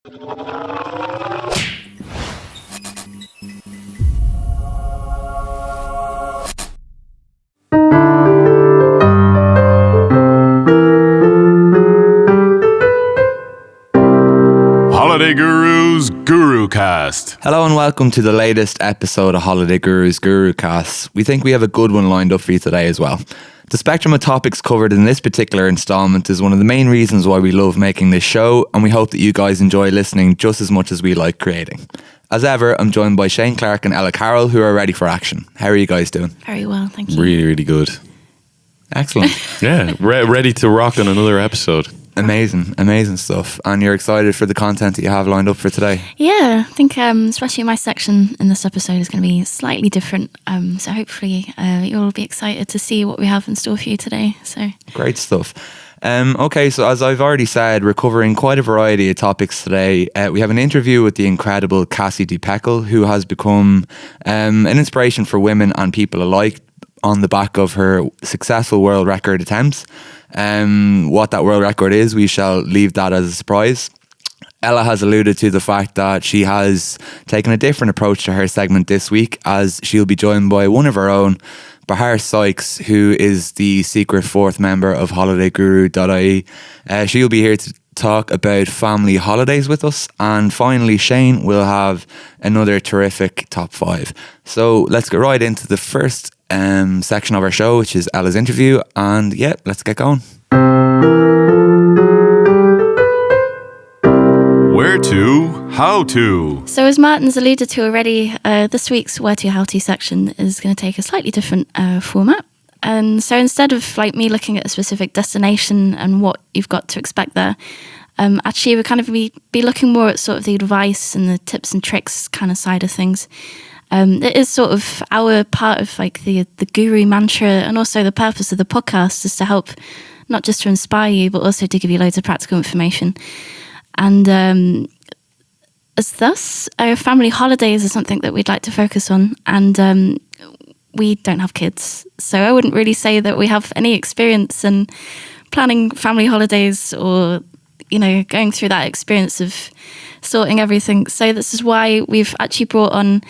Holidayguru's Gurucast. Hello and welcome to the latest episode of Holidayguru's Gurucast. We think we have a good one lined up for you today as well. The spectrum of topics covered in this particular instalment is one of the main reasons why we love making this show, and we hope that you guys enjoy listening just as much as we like creating. As ever, I'm joined by Shane Clark and Ella Carroll, who are ready for action. How are you guys doing? Very well, thank you. Really, really good. Excellent. Yeah, ready to rock on another episode. Amazing stuff. And you're excited for the content that you have lined up for today? Yeah, I think especially my section in this episode is going to be slightly different. So hopefully you'll be excited to see what we have in store for you today. So great stuff. Okay, so as I've already said, we're covering quite a variety of topics today. We have an interview with the incredible Cassie De Pecol, who has become an inspiration for women and people alike on the back of her successful world record attempts. What that world record is, we shall leave that as a surprise. Ella has alluded to the fact that she has taken a different approach to her segment this week, as she'll be joined by one of her own, Bahar Sykes, who is the secret fourth member of Holidayguru.ie. She'll be here to talk about family holidays with us, and finally Shane will have another terrific top 5. So let's get right into the first section of our show, which is Ella's interview, and yeah, let's get going. Where to, how to. So as Martin's alluded to already, this week's Where to How to section is going to take a slightly different format. And so instead of like me looking at a specific destination and what you've got to expect there, actually we're kind of be looking more at sort of the advice and the tips and tricks kind of side of things. It is sort of our part of like the guru mantra, and also the purpose of the podcast is to help, not just to inspire you, but also to give you loads of practical information. And as thus, our family holidays is something that we'd like to focus on. And we don't have kids, so I wouldn't really say that we have any experience in planning family holidays or, you know, going through that experience of sorting everything. So this is why we've actually brought on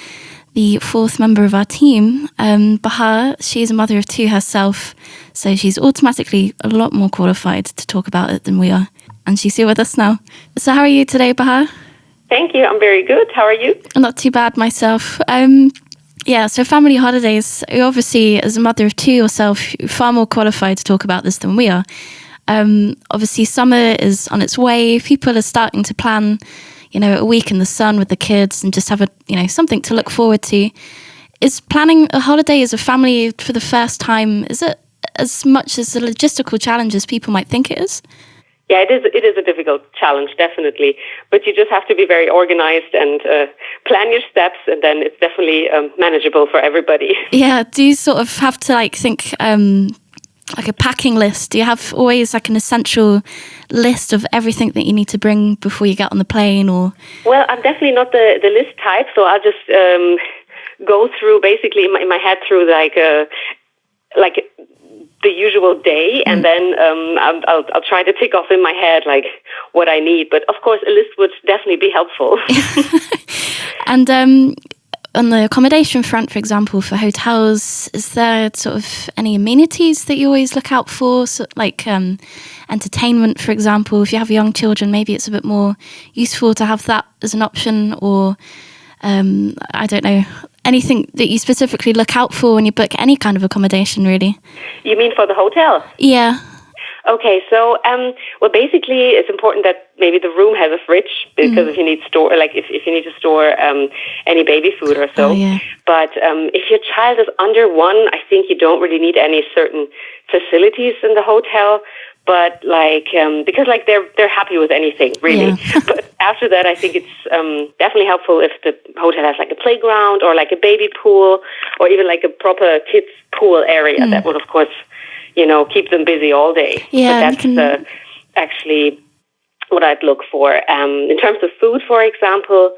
the fourth member of our team, Bahar. She's a mother of 2 herself, so she's automatically a lot more qualified to talk about it than we are. And she's here with us now. So how are you today, Bahar? Thank you. I'm very good. How are you? Not too bad myself. Yeah, so family holidays, you obviously, as a mother of 2 yourself, you're far more qualified to talk about this than we are. Obviously, summer is on its way. People are starting to plan, you know, a week in the sun with the kids and just have something to look forward to. Is planning a holiday as a family for the first time, is it as much as a logistical challenge as people might think it is? Yeah, it is a difficult challenge, definitely. But you just have to be very organized and plan your steps, and then it's definitely manageable for everybody. Yeah, do you sort of have to think like a packing list? Do you have always like an essential list of everything that you need to bring before you get on the plane? Or well, I'm definitely not the list type, so I'll just go through basically in my head through like the usual day, and then I'll try to tick off in my head like what I need. But of course, a list would definitely be helpful. And on the accommodation front, for example, for hotels, is there sort of any amenities that you always look out for? So, like entertainment, for example, if you have young children, maybe it's a bit more useful to have that as an option, or I don't know, anything that you specifically look out for when you book any kind of accommodation, really? You mean for the hotel? Yeah. Okay, so well, basically, it's important that maybe the room has a fridge, because if you need if you need to store any baby food or so. Oh, yeah. But if your child is under 1, I think you don't really need any certain facilities in the hotel. But because they're happy with anything, really. Yeah. But after that, I think it's definitely helpful if the hotel has like a playground or like a baby pool, or even like a proper kids pool area. That would, of course, keep them busy all day. Yeah, but that's actually what I'd look for. In terms of food, for example,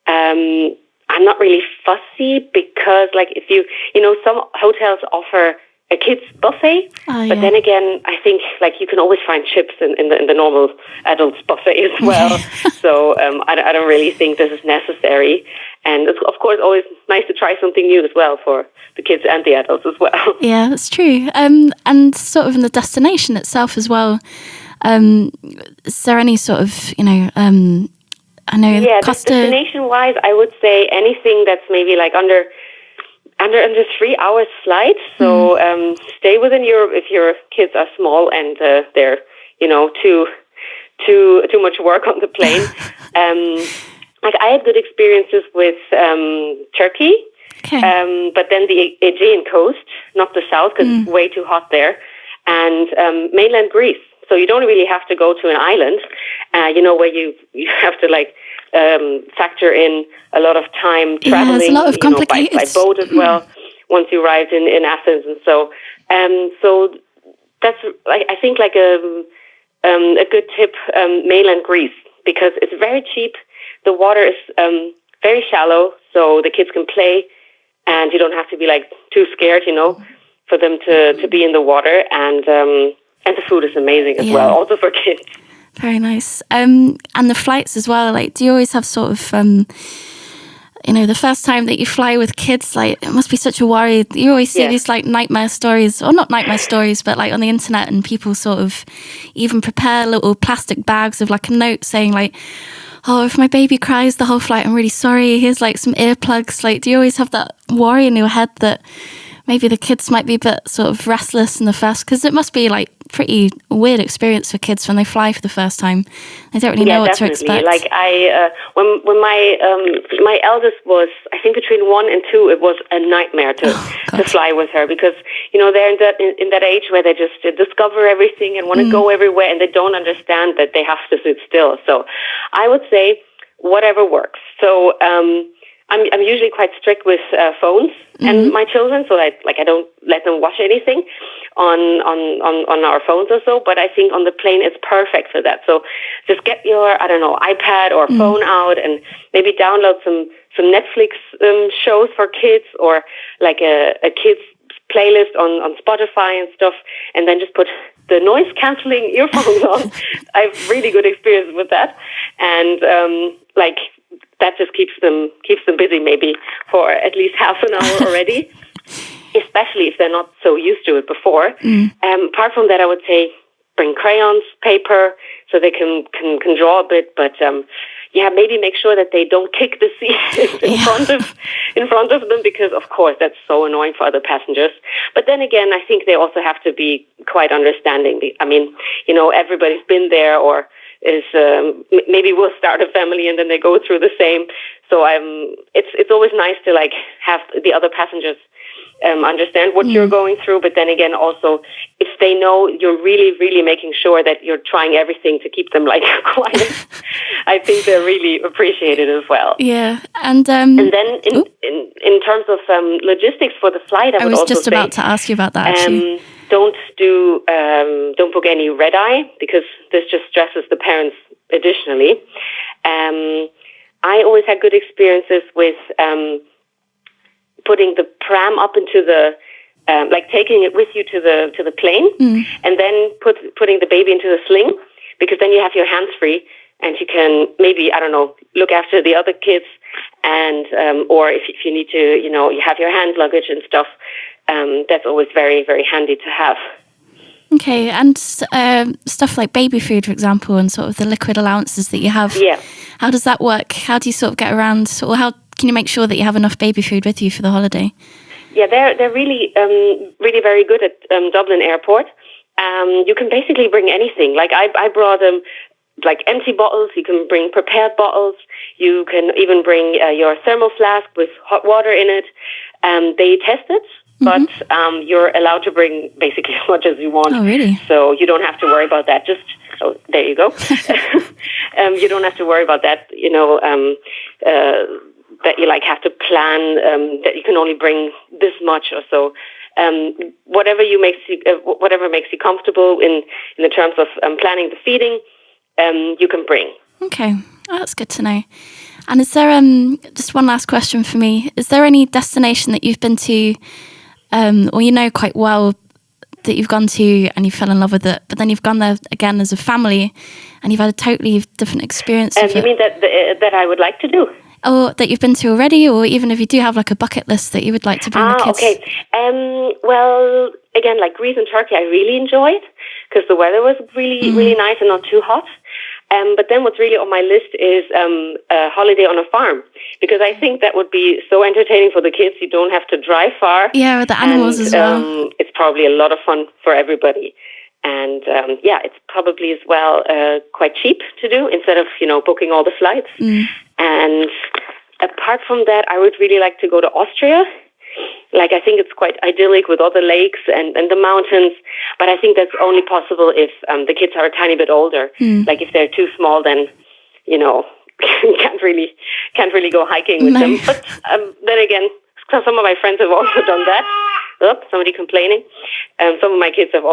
I'm not really fussy, because if some hotels offer a kids buffet. Oh, but yeah. then again, I think like you can always find chips in the normal adults buffet as well. So I don't really think this is necessary. And it's of course always nice to try something new as well for the kids and the adults as well. Yeah, that's true. And sort of in the destination itself as well. Is there any sort of, I know Costa... destination-wise, I would say anything that's maybe like under 3 hours flight. So stay within Europe if your kids are small and they're too much work on the plane. Like I had good experiences with Turkey, but then the Aegean coast, not the south because it's way too hot there, and mainland Greece. So you don't really have to go to an island, where you have to like factor in a lot of time traveling, there's a lot of complicated by boat as well. Once you arrived in Athens, and so that's I think like a good tip, mainland Greece, because it's very cheap. The water is very shallow, so the kids can play, and you don't have to be like too scared, for them to be in the water, and the food is amazing as well, also for kids. Very nice. And the flights as well. Like, do you always have sort of, the first time that you fly with kids, like, it must be such a worry. You always see these like nightmare stories, or not nightmare stories, but like on the internet, and people sort of even prepare little plastic bags of like a note saying like, oh, if my baby cries the whole flight, I'm really sorry. Here's like some earplugs. Like, do you always have that worry in your head that maybe the kids might be a bit sort of restless in the first, because it must be like pretty weird experience for kids when they fly for the first time. They don't really know what to expect. Like when my eldest was, I think between 1 and 2, it was a nightmare to fly with her, because they're in that age where they just discover everything and want to go everywhere, and they don't understand that they have to sit still. So I would say whatever works. So I'm usually quite strict with phones and my children, so I don't let them watch anything on our phones or so. But I think on the plane it's perfect for that. So just get your iPad or phone out and maybe download some Netflix shows for kids, or like a kids playlist on Spotify and stuff, and then just put the noise cancelling earphones on. I have really good experience with that, and that just keeps them busy maybe for at least half an hour already, especially if they're not so used to it before. Apart from that, I would say bring crayons, paper, so they can draw a bit, but maybe make sure that they don't kick the seat in front of them, because of course that's so annoying for other passengers. But then again, I think they also have to be quite understanding. I mean, everybody's been there, or is maybe will start a family and then they go through the same. So it's always nice to like have the other passengers understand what you're going through, but then again also if they know you're really, really making sure that you're trying everything to keep them like quiet, I think they're really appreciated as well. Yeah, and then in terms of logistics for the flight, I would also just about to ask you about that actually. Don't book any red eye, because this just stresses the parents additionally. I always had good experiences with putting the pram up into the taking it with you to the plane, and then putting the baby into the sling, because then you have your hands free and you can maybe look after the other kids, and or if you need to you have your hand luggage and stuff. That's always very, very handy to have. Okay, and stuff like baby food, for example, and sort of the liquid allowances that you have. Yeah. How does that work? How do you sort of get around, or how can you make sure that you have enough baby food with you for the holiday? Yeah, they're really really very good at Dublin Airport. You can basically bring anything. Like I brought like empty bottles. You can bring prepared bottles. You can even bring your thermal flask with hot water in it. They test it. But you're allowed to bring basically as much as you want. Oh, really? So you don't have to worry about that. There you go. You don't have to worry about that, that you like have to plan, that you can only bring this much or so. Whatever makes you comfortable in the terms of planning the feeding, you can bring. Okay, that's good to know. And is there, just one last question for me, is there any destination that you've been to or you know quite well that you've gone to and you fell in love with it, but then you've gone there again as a family and you've had a totally different experience of And you mean that I would like to do? Or that you've been to already, or even if you do have like a bucket list that you would like to bring the kids. Okay. Well, again, like Greece and Turkey, I really enjoyed because the weather was really nice and not too hot. But then what's really on my list is a holiday on a farm, because I think that would be so entertaining for the kids. You don't have to drive far. Yeah, with the animals as well. It's probably a lot of fun for everybody. And it's probably as well quite cheap to do instead of, booking all the flights. And apart from that, I would really like to go to Austria. Like, I think it's quite idyllic with all the lakes and the mountains. But I think that's only possible if the kids are a tiny bit older. Like, if they're too small, then, can't really go hiking with them. But then again, some of my friends have also done that. Somebody complaining. Some of my friends have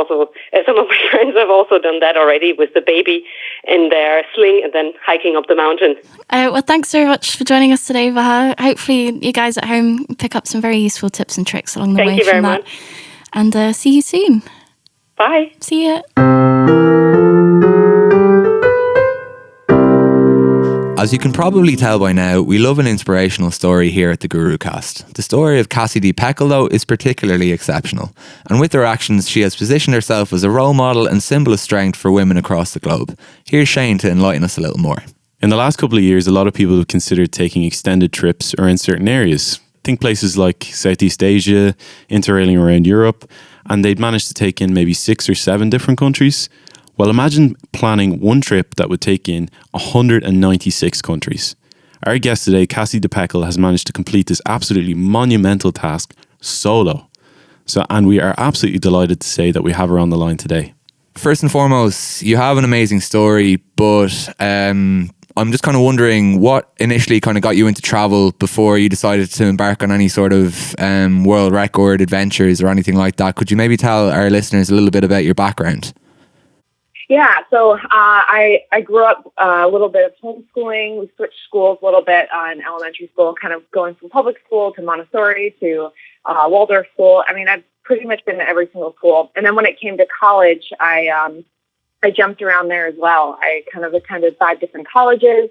also done that already with the baby in their sling and then hiking up the mountain. Well, thanks very much for joining us today, Bahar. Hopefully you guys at home pick up some very useful tips and tricks along the way. Thank you very much. And see you soon. Bye. See ya. As you can probably tell by now, we love an inspirational story here at the Gurucast. The story of Cassie De Pecol, though, is particularly exceptional. And with her actions, she has positioned herself as a role model and symbol of strength for women across the globe. Here's Shane to enlighten us a little more. In the last couple of years, a lot of people have considered taking extended trips around certain areas. Think places like Southeast Asia, interrailing around Europe, and they'd managed to take in maybe 6 or 7 different countries. Well, imagine planning one trip that would take in 196 countries. Our guest today, Cassie De Pecol, has managed to complete this absolutely monumental task solo. And we are absolutely delighted to say that we have her on the line today. First and foremost, you have an amazing story, but I'm just kind of wondering what initially kind of got you into travel before you decided to embark on any sort of world record adventures or anything like that. Could you maybe tell our listeners a little bit about your background? Yeah, so I grew up a little bit of homeschooling. We switched schools a little bit in elementary school, kind of going from public school to Montessori to Waldorf school. I mean, I've pretty much been to every single school. And then when it came to college, I jumped around there as well. I kind of attended 5 different colleges.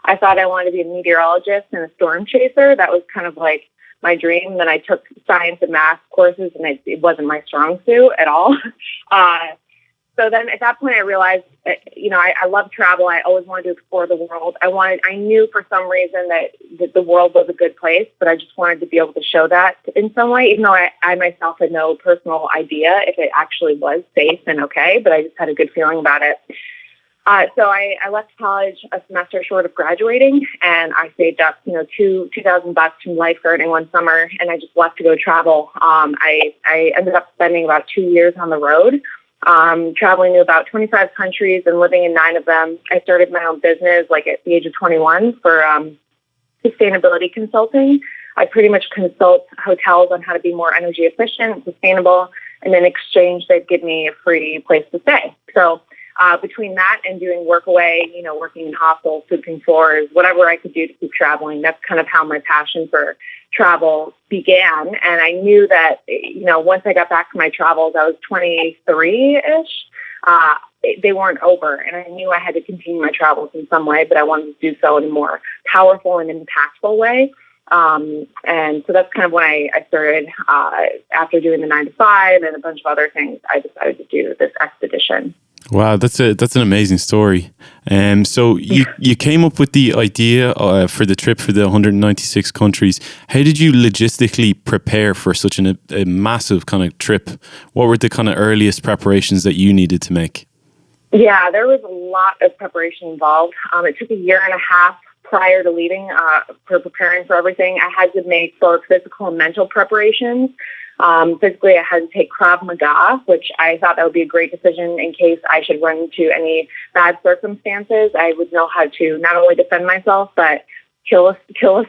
I thought I wanted to be a meteorologist and a storm chaser. That was kind of like my dream. Then I took science and math courses, and it wasn't my strong suit at all. So then at that point I realized, I love travel. I always wanted to explore the world. I knew for some reason that the world was a good place, but I just wanted to be able to show that in some way, even though I myself had no personal idea if it actually was safe and okay, but I just had a good feeling about it. So I left college a semester short of graduating, and I saved up, $2,000 from lifeguarding one summer, and I just left to go travel. I ended up spending about 2 years on the road. Traveling to about 25 countries and living in 9 of them. I started my own business like at the age of 21 for sustainability consulting. I pretty much consult hotels on how to be more energy efficient, sustainable, and in exchange they'd give me a free place to stay. So between that and doing work away, working in hostels, sweeping floors, whatever I could do to keep traveling, that's kind of how my passion for travel began. And I knew that, once I got back from my travels, I was 23-ish, they weren't over. And I knew I had to continue my travels in some way, but I wanted to do so in a more powerful and impactful way. And so that's kind of when I started, after doing the 9 to 5 and a bunch of other things, I decided to do this expedition. Wow, that's an amazing story. So you came up with the idea for the trip for the 196 countries. How did you logistically prepare for such a massive kind of trip? What were the kind of earliest preparations that you needed to make? Yeah, there was a lot of preparation involved. It took a year and a half prior to leaving for preparing for everything. I had to make both physical and mental preparations. Physically, I had to take Krav Maga, which I thought that would be a great decision in case I should run into any bad circumstances. I would know how to not only defend myself, but kill a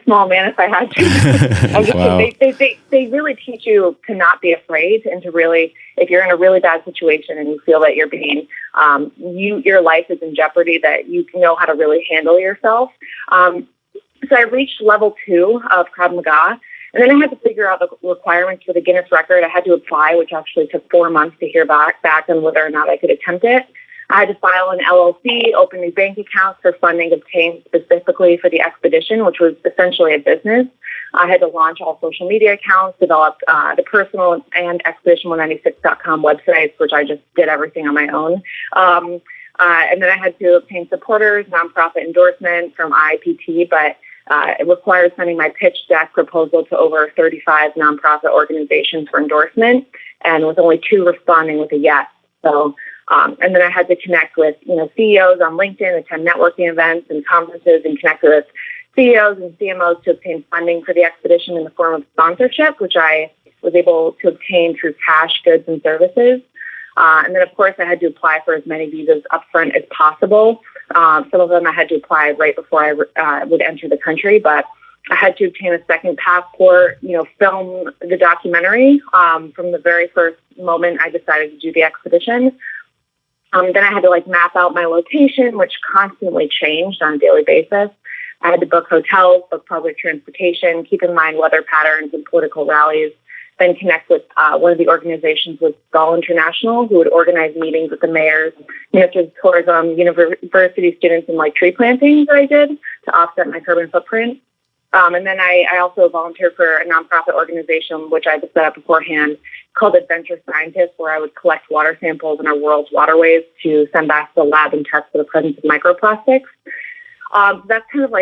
small man if I had to. Wow. They really teach you to not be afraid and to really, if you're in a really bad situation and you feel that you're being, your life is in jeopardy, that you know how to really handle yourself. So I reached level 2 of Krav Maga. And then I had to figure out the requirements for the Guinness record. I had to apply, which actually took 4 months to hear back on whether or not I could attempt it. I had to file an LLC, open new bank accounts for funding obtained specifically for the expedition, which was essentially a business. I had to launch all social media accounts, develop the personal and expedition196.com websites, which I just did everything on my own. And then I had to obtain supporters, nonprofit endorsement from IIPT, but it required sending my pitch deck proposal to over 35 nonprofit organizations for endorsement, and with only 2 responding with a yes. So, and then I had to connect with, CEOs on LinkedIn, attend networking events and conferences, and connect with CEOs and CMOs to obtain funding for the expedition in the form of sponsorship, which I was able to obtain through cash, goods, and services. And then, of course, I had to apply for as many visas upfront as possible. Some of them I had to apply right before I would enter the country, but I had to obtain a second passport, film the documentary from the very first moment I decided to do the expedition. Then I had to map out my location, which constantly changed on a daily basis. I had to book hotels, book public transportation, keep in mind weather patterns and political rallies, then connect with one of the organizations with Gall International, who would organize meetings with the mayors, ministers of tourism, university students, and tree plantings that I did to offset my carbon footprint. And then I also volunteered for a nonprofit organization, which I had to set up beforehand, called Adventure Scientists, where I would collect water samples in our world's waterways to send back to the lab and test for the presence of microplastics. That's kind of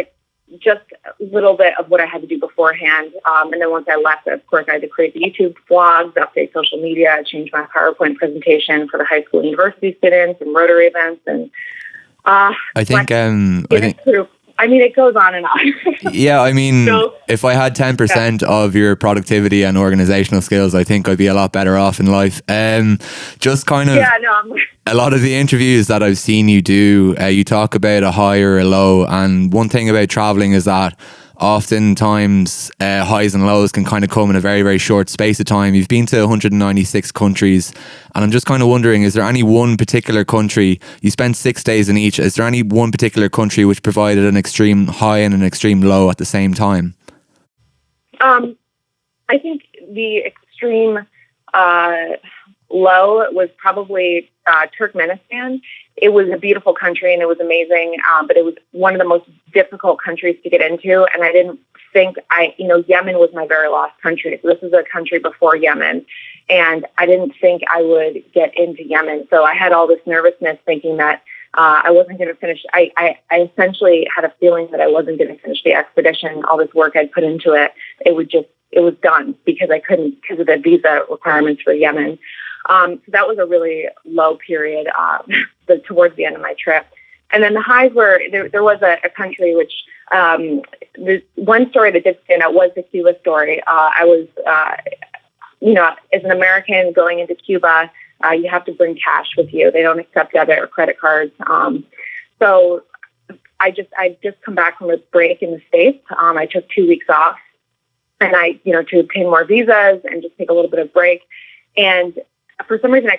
just a little bit of what I had to do beforehand. And then once I left, of course, I had to create the YouTube vlogs, update social media, change my PowerPoint presentation for the high school and university students and Rotary events. And it goes on and on. Yeah, if I had 10% of your productivity and organizational skills, I think I'd be a lot better off in life. Just kind of a lot of the interviews that I've seen you do, you talk about a high or a low. And one thing about traveling is that oftentimes highs and lows can kind of come in a very, very short space of time. You've been to 196 countries, and I'm just kind of wondering, is there any one particular country, you spent 6 days in each, is there any one particular country which provided an extreme high and an extreme low at the same time? I think the extreme low was probably Turkmenistan. It was a beautiful country and it was amazing, but it was one of the most difficult countries to get into. And I didn't think Yemen was my very last country. So this is a country before Yemen. And I didn't think I would get into Yemen. So I had all this nervousness thinking that I wasn't going to finish. I essentially had a feeling that I wasn't going to finish the expedition. All this work I'd put into it, it was done because I couldn't, because of the visa requirements for Yemen. So that was a really low period towards the end of my trip. And then the highs were, there was a country which, the one story that did stand out was the Cuba story. I was, as an American going into Cuba, you have to bring cash with you. They don't accept debit or credit cards. So I'd just come back from a break in the States. I took 2 weeks off and to obtain more visas and just take a little bit of break. And for some reason,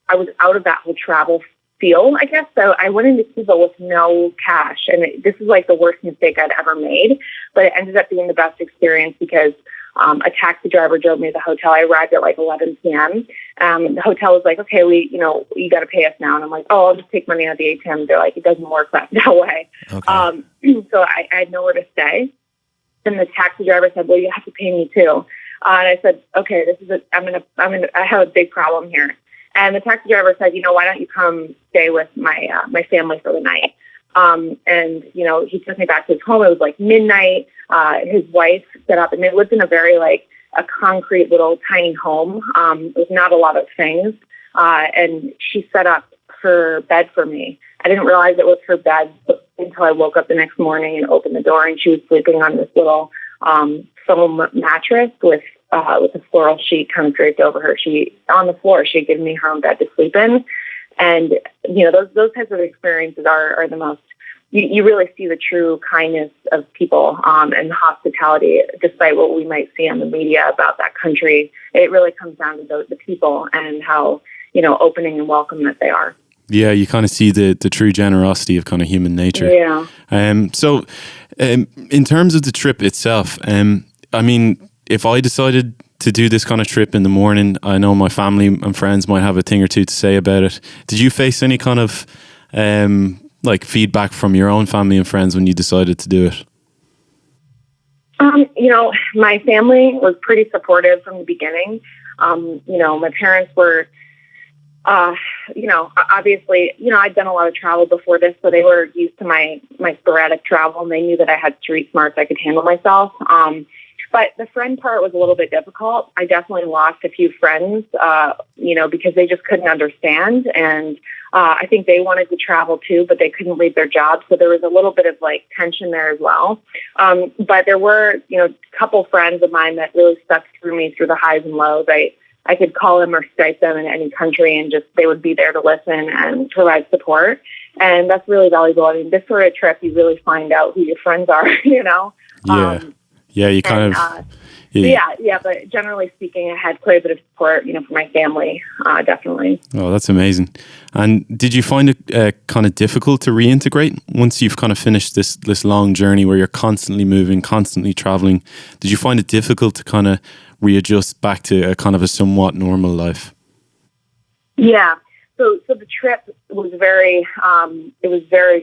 I was out of that whole travel feel, I guess. So I went into Cuba with no cash. And this is the worst mistake I'd ever made. But it ended up being the best experience because a taxi driver drove me to the hotel. I arrived at 11 p.m. The hotel was like, okay, you got to pay us now. And I'm like, oh, I'll just take money out of the ATM. They're like, it doesn't work that way. Okay. So I had nowhere to stay. And the taxi driver said, well, you have to pay me too. And I said, okay, I have a big problem here. And the taxi driver said, why don't you come stay with my family for the night? And he took me back to his home. It was midnight. His wife set up, and they lived in a very a concrete little tiny home with not a lot of things. And she set up her bed for me. I didn't realize it was her bed until I woke up the next morning and opened the door, and she was sleeping on this little foam mattress with a floral sheet kind of draped over her. On the floor, she had given me her own bed to sleep in. And, those types of experiences are the most, you really see the true kindness of people and hospitality, despite what we might see on the media about that country. It really comes down to the people and how, opening and welcome that they are. Yeah, you kind of see the true generosity of kind of human nature. Yeah. So in terms of the trip itself, if I decided to do this kind of trip in the morning, I know my family and friends might have a thing or two to say about it. Did you face any kind of like feedback from your own family and friends when you decided to do it? My family was pretty supportive from the beginning. My parents were, obviously, I'd done a lot of travel before this, so they were used to my sporadic travel, and they knew that I had street smarts, I could handle myself. But the friend part was a little bit difficult. I definitely lost a few friends, because they just couldn't understand. And I think they wanted to travel too, but they couldn't leave their jobs. So there was a little bit of like tension there as well. But there were, a couple friends of mine that really stuck through me through the highs and lows. I could call them or Skype them in any country, and just they would be there to listen and provide support. And that's really valuable. I mean, this sort of trip, you really find out who your friends are, Yeah. Yeah, you kind of... Yeah, but generally speaking, I had quite a bit of support, from my family, definitely. Oh, that's amazing. And did you find it kind of difficult to reintegrate once you've kind of finished this long journey where you're constantly moving, constantly traveling? Did you find it difficult to kind of readjust back to a kind of a somewhat normal life? Yeah. So the trip was very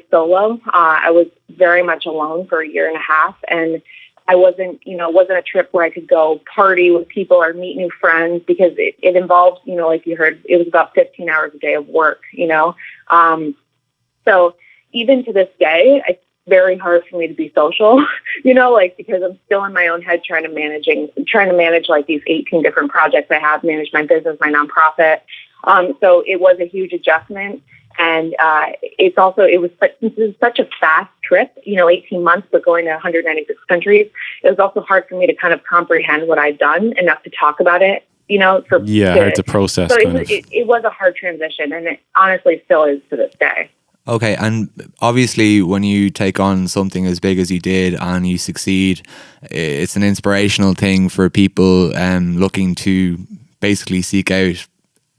solo. I was very much alone for a year and a half, and I wasn't, it wasn't a trip where I could go party with people or meet new friends, because it involved, like you heard, it was about 15 hours a day of work, So even to this day, it's very hard for me to be social, because I'm still in my own head trying to manage like these 18 different projects I have, manage my business, my nonprofit. So it was a huge adjustment. And it was such a fast trip, 18 months, but going to 196 countries. It was also hard for me to kind of comprehend what I'd done enough to talk about it, hard to process. So it was a hard transition, and it honestly still is to this day. Okay, and obviously when you take on something as big as you did and you succeed, it's an inspirational thing for people looking to basically seek out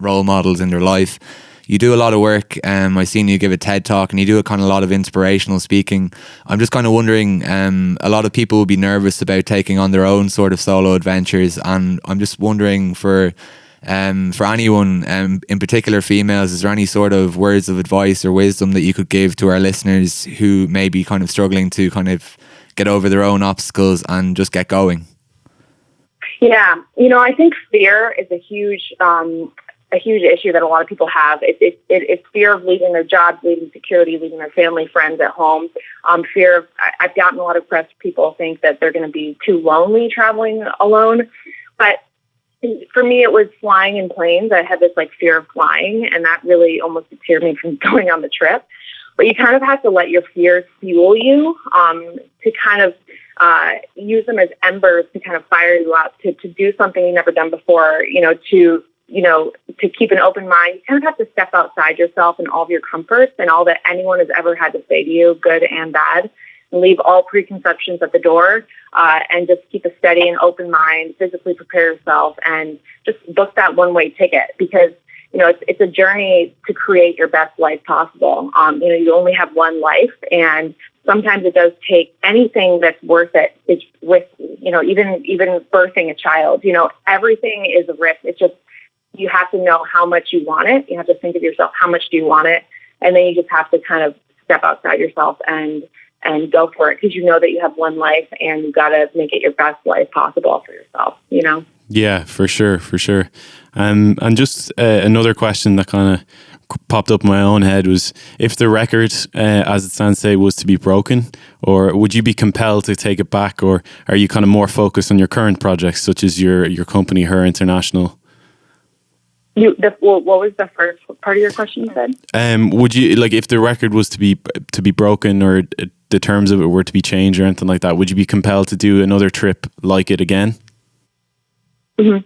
role models in their life. You do a lot of work. I've seen you give a TED Talk, and you do a kind of lot of inspirational speaking. I'm just kind of wondering, a lot of people will be nervous about taking on their own sort of solo adventures, and I'm just wondering for anyone, in particular females, is there any sort of words of advice or wisdom that you could give to our listeners who may be kind of struggling to kind of get over their own obstacles and just get going? Yeah, I think fear is a huge issue that a lot of people have. It's fear of leaving their jobs, leaving security, leaving their family, friends at home. Fear of, I've gotten a lot of press. People think that they're going to be too lonely traveling alone. But for me, it was flying in planes. I had this like fear of flying, and that really almost deterred me from going on the trip. But you kind of have to let your fears fuel you, to kind of use them as embers to kind of fire you up, to do something you've never done before, to keep an open mind. You kind of have to step outside yourself and all of your comforts and all that anyone has ever had to say to you, good and bad, and leave all preconceptions at the door, and just keep a steady and open mind, physically prepare yourself, and just book that one-way ticket, because, it's a journey to create your best life possible. You only have one life, and sometimes it does take anything that's worth it. It's risk, even birthing a child, everything is a risk. It's just, you have to know how much you want it. You have to think of yourself, how much do you want it? And then you just have to kind of step outside yourself and go for it, because you know that you have one life, and you've got to make it your best life possible for yourself, Yeah, for sure. And just another question that kind of popped up in my own head was, if the record, as it stands today, was to be broken, or would you be compelled to take it back, or are you kind of more focused on your current projects, such as your company, Her International? What was the first part of your question you said? Would you, like, if the record was to be broken, or the terms of it were to be changed or anything like that, would you be compelled to do another trip like it again? Mm-hmm.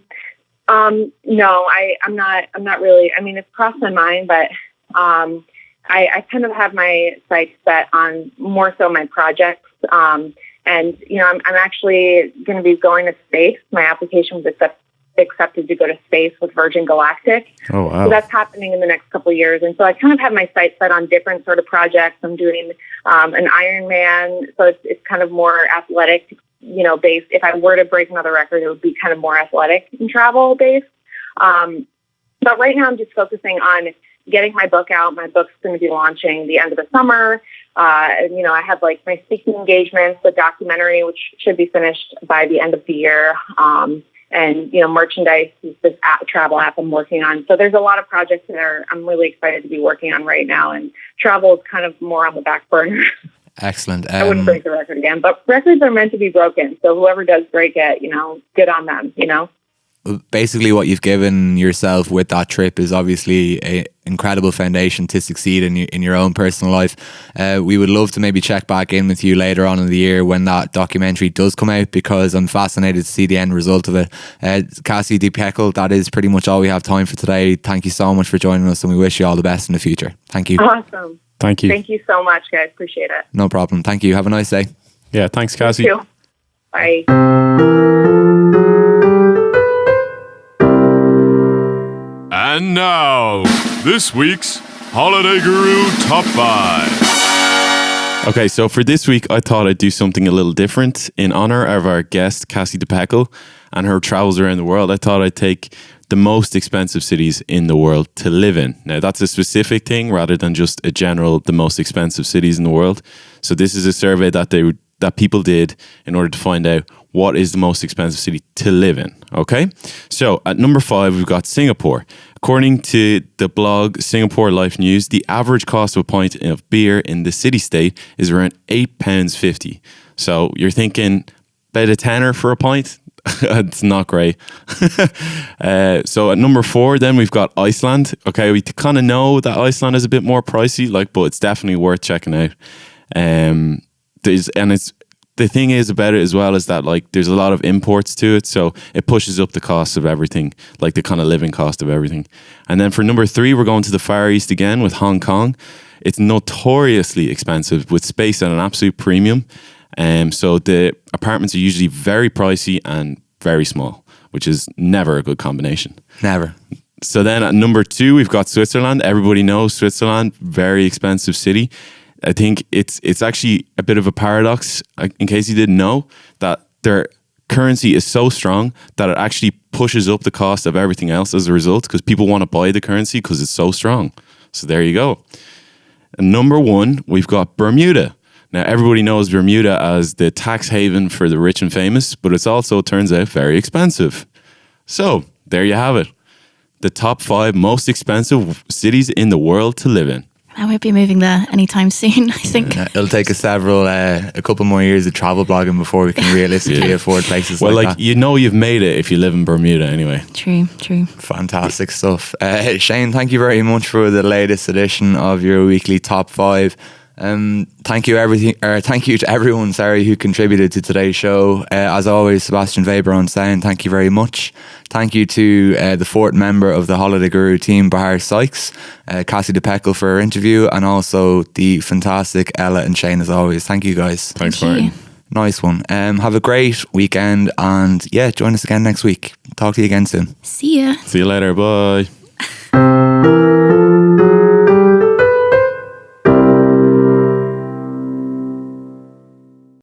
No, I'm not really. I mean, it's crossed my mind, but I kind of have my sights set on more so my projects. And I'm actually going to be going to space. My application was accepted to go to space with Virgin Galactic. Oh, wow. So that's happening in the next couple of years. And so I kind of have my sights set on different sort of projects. I'm doing an Ironman, so it's kind of more athletic, based. If I were to break another record, it would be kind of more athletic and travel based. But right now I'm just focusing on getting my book out. My book's going to be launching the end of the summer. I have like my speaking engagements, the documentary, which should be finished by the end of the year. And merchandise is this travel app I'm working on. So there's a lot of projects that I'm really excited to be working on right now. And travel is kind of more on the back burner. Excellent. I wouldn't break the record again, but records are meant to be broken. So whoever does break it, good on them, Basically, what you've given yourself with that trip is obviously an incredible foundation to succeed in your own personal life. We would love to maybe check back in with you later on in the year when that documentary does come out, because I'm fascinated to see the end result of it. Cassie De Pecol, that is pretty much all we have time for today. Thank you so much for joining us, and we wish you all the best in the future. Thank you. Awesome. Thank you. Thank you so much, guys. Appreciate it. No problem. Thank you. Have a nice day. Yeah, thanks, Cassie. You too. Bye. And now, this week's Holiday Guru Top 5. Okay, so for this week, I thought I'd do something a little different. In honor of our guest, Cassie De Pecol, and her travels around the world, I thought I'd take the most expensive cities in the world to live in. Now, that's a specific thing rather than just a general, the most expensive cities in the world. So this is a survey that people did in order to find out what is the most expensive city to live in. Okay, so at number 5, we've got Singapore. According to the blog Singapore Life News, the average cost of a pint of beer in the city-state is around £8.50. So you're thinking about a tenner for a pint? It's not great. So at number 4, then we've got Iceland. Okay, we kind of know that Iceland is a bit more pricey, but it's definitely worth checking out. The thing is about it as well is that there's a lot of imports to it, so it pushes up the cost of everything, the kind of living cost of everything. And then for number 3, we're going to the Far East again with Hong Kong. It's notoriously expensive with space at an absolute premium. So the apartments are usually very pricey and very small, which is never a good combination. Never. So then at number 2, we've got Switzerland. Everybody knows Switzerland, very expensive city. I think it's actually a bit of a paradox, in case you didn't know, that their currency is so strong that it actually pushes up the cost of everything else as a result, because people want to buy the currency because it's so strong. So there you go. And number 1, we've got Bermuda. Now, everybody knows Bermuda as the tax haven for the rich and famous, but it's also, turns out, very expensive. So there you have it. The top 5 most expensive cities in the world to live in. I won't be moving there anytime soon, I think. It'll take us a couple more years of travel blogging before we can realistically afford places like that. You've made it if you live in Bermuda anyway. True. Fantastic stuff. Shane, thank you very much for the latest edition of your weekly top 5. Thank you to everyone, who contributed to today's show. As always, Sebastian Weber on sound, thank you very much. Thank you to the 4th member of the Holiday Guru team, Bahar Sykes, Cassie De Pecol for her interview, and also the fantastic Ella and Shane as always. Thank you guys. Thanks, Martin. Nice one. Have a great weekend, and join us again next week. Talk to you again soon. See ya. See you later. Bye.